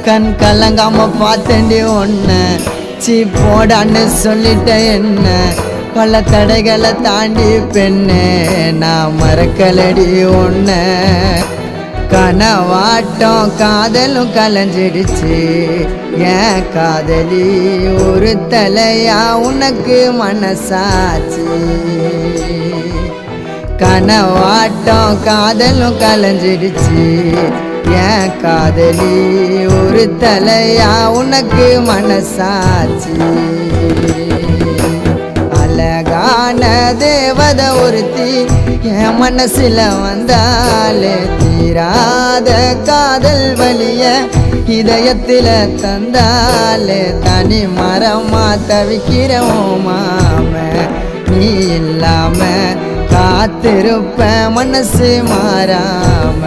கண் கலங்காம பார்த்தேன்டி ஒன்ன சீ போடான்னு சொல்லிட்ட என்ன பல தடைகளை தாண்டி பெண்ணே நான் மறக்கலடி ஒன்ன கனவாட்டம் காதலும் கலைஞ்சிடுச்சு ஏன் காதலி ஒரு தலையா உனக்கு மனசாச்சு கனவாட்டம் காதலும் கலைஞ்சிடுச்சு ஏன் காதலி ஒரு தலையா உனக்கு மனசாச்சு அழகான தேவதை ஒருத்தி என் மனசுல வந்தாலே தீராத காதல் வலிய இதயத்தில தந்தாலே தனி மரமா தவிக்கிறோம் மாம நீ இல்லாம காத்திருப்ப மனசு மாறாம